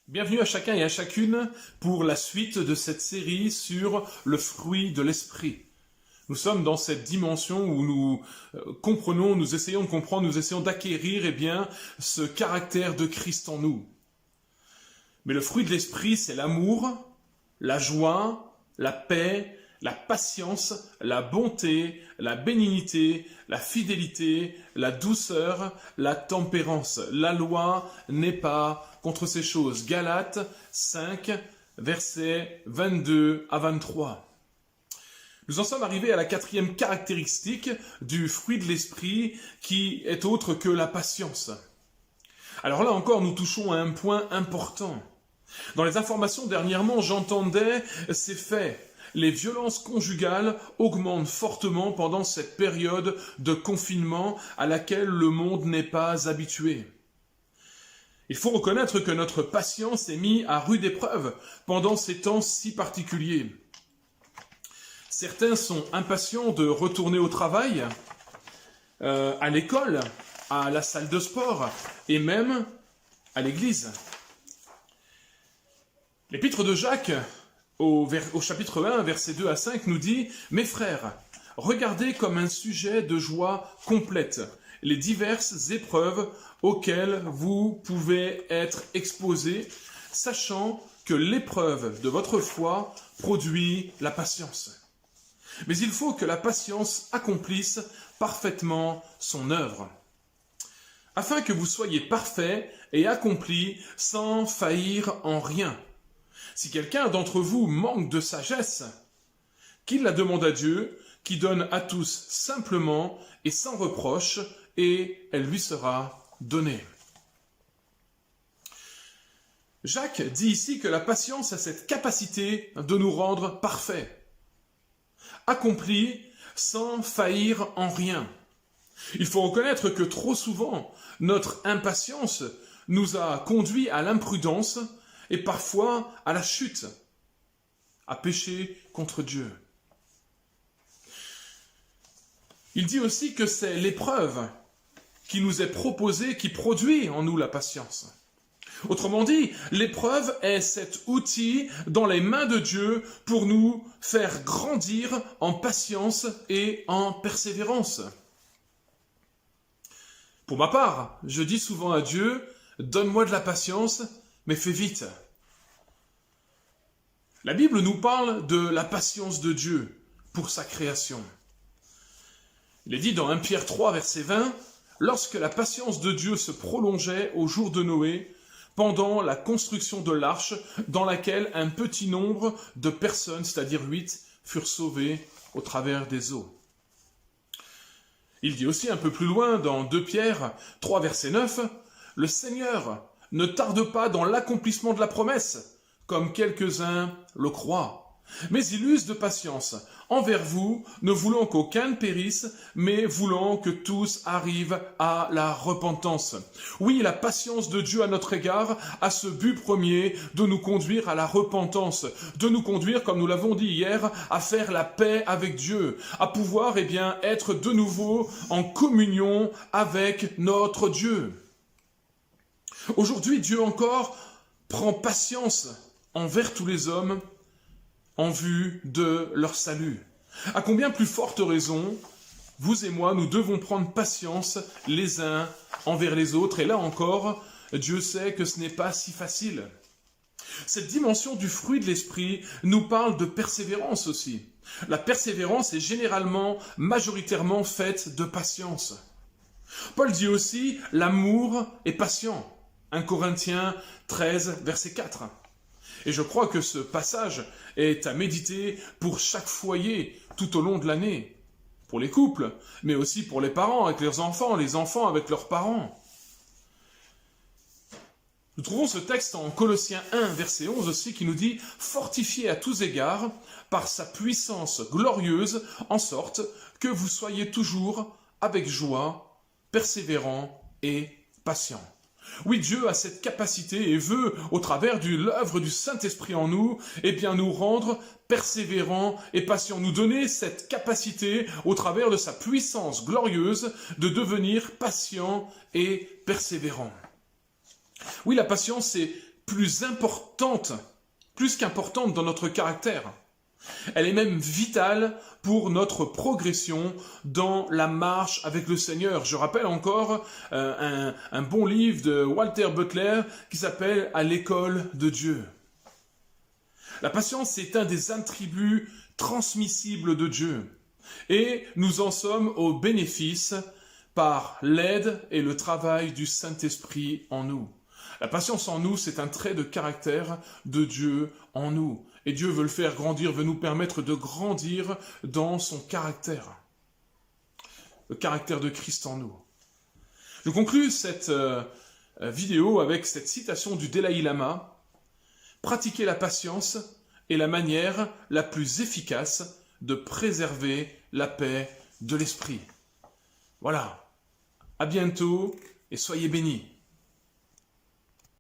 Bienvenue à chacun et à chacune pour la suite de cette série sur le fruit de l'esprit. Nous sommes dans cette dimension où nous comprenons, nous essayons de comprendre, nous essayons d'acquérir ce caractère de Christ en nous. Mais le fruit de l'esprit, c'est l'amour, la joie, la paix, la patience, la bonté, la bénignité, la fidélité, la douceur, la tempérance. La loi n'est pas contre ces choses. Galates 5, versets 22 à 23. Nous en sommes arrivés à la quatrième caractéristique du fruit de l'esprit qui est autre que la patience. Alors là encore, nous touchons à un point important. Dans les informations dernièrement, j'entendais ces faits. Les violences conjugales augmentent fortement pendant cette période de confinement à laquelle le monde n'est pas habitué. Il faut reconnaître que notre patience est mise à rude épreuve pendant ces temps si particuliers. Certains sont impatients de retourner au travail, à l'école, à la salle de sport et même à l'église. L'épître de Jacques, au chapitre 1, versets 2 à 5, nous dit « Mes frères, regardez comme un sujet de joie complète les diverses épreuves auxquelles vous pouvez être exposés, sachant que l'épreuve de votre foi produit la patience. Mais il faut que la patience accomplisse parfaitement son œuvre, afin que vous soyez parfaits et accomplis sans faillir en rien. Si quelqu'un d'entre vous manque de sagesse, qu'il la demande à Dieu, qui donne à tous simplement et sans reproche, et elle lui sera donnée. » Jacques dit ici que la patience a cette capacité de nous rendre parfaits, accomplis sans faillir en rien. Il faut reconnaître que trop souvent, notre impatience nous a conduits à l'imprudence et parfois à la chute, à pécher contre Dieu. Il dit aussi que c'est l'épreuve qui nous est proposée qui produit en nous la patience. Autrement dit, l'épreuve est cet outil dans les mains de Dieu pour nous faire grandir en patience et en persévérance. Pour ma part, je dis souvent à Dieu, donne-moi de la patience, mais fais vite. La Bible nous parle de la patience de Dieu pour sa création. Il est dit dans 1 Pierre 3, verset 20, « Lorsque la patience de Dieu se prolongeait au jour de Noé, pendant la construction de l'arche, dans laquelle un petit nombre de personnes, c'est-à-dire 8, furent sauvées au travers des eaux. » Il dit aussi un peu plus loin, dans 2 Pierre 3, verset 9, « Le Seigneur ne tarde pas dans l'accomplissement de la promesse, comme quelques-uns le croient. Mais il use de patience envers vous, ne voulant qu'aucun ne périsse, mais voulant que tous arrivent à la repentance. » Oui, la patience de Dieu à notre égard a ce but premier de nous conduire à la repentance, de nous conduire, comme nous l'avons dit hier, à faire la paix avec Dieu, à pouvoir être de nouveau en communion avec notre Dieu. Aujourd'hui, Dieu encore prend patience envers tous les hommes en vue de leur salut. À combien plus forte raison, vous et moi, nous devons prendre patience les uns envers les autres. Et là encore, Dieu sait que ce n'est pas si facile. Cette dimension du fruit de l'esprit nous parle de persévérance aussi. La persévérance est généralement, majoritairement faite de patience. Paul dit aussi, l'amour est patient. 1 Corinthiens 13, verset 4. Et je crois que ce passage est à méditer pour chaque foyer tout au long de l'année. Pour les couples, mais aussi pour les parents avec leurs enfants, les enfants avec leurs parents. Nous trouvons ce texte en Colossiens 1, verset 11 aussi, qui nous dit « Fortifiez à tous égards par sa puissance glorieuse, en sorte que vous soyez toujours avec joie, persévérants et patients. » Oui, Dieu a cette capacité et veut, au travers de l'œuvre du Saint-Esprit en nous, nous rendre persévérants et patients, nous donner cette capacité, au travers de sa puissance glorieuse, de devenir patients et persévérants. Oui, la patience, c'est plus importante, plus qu'importante dans notre caractère. Elle est même vitale pour notre progression dans la marche avec le Seigneur. Je rappelle encore un bon livre de Walter Butler qui s'appelle « À l'école de Dieu ». La patience est un des attributs transmissibles de Dieu et nous en sommes au bénéfice par l'aide et le travail du Saint-Esprit en nous. La patience en nous, c'est un trait de caractère de Dieu en nous. Et Dieu veut le faire grandir, veut nous permettre de grandir dans son caractère. Le caractère de Christ en nous. Je conclus cette vidéo avec cette citation du Dalai Lama. Pratiquer la patience est la manière la plus efficace de préserver la paix de l'esprit. Voilà. À bientôt et soyez bénis.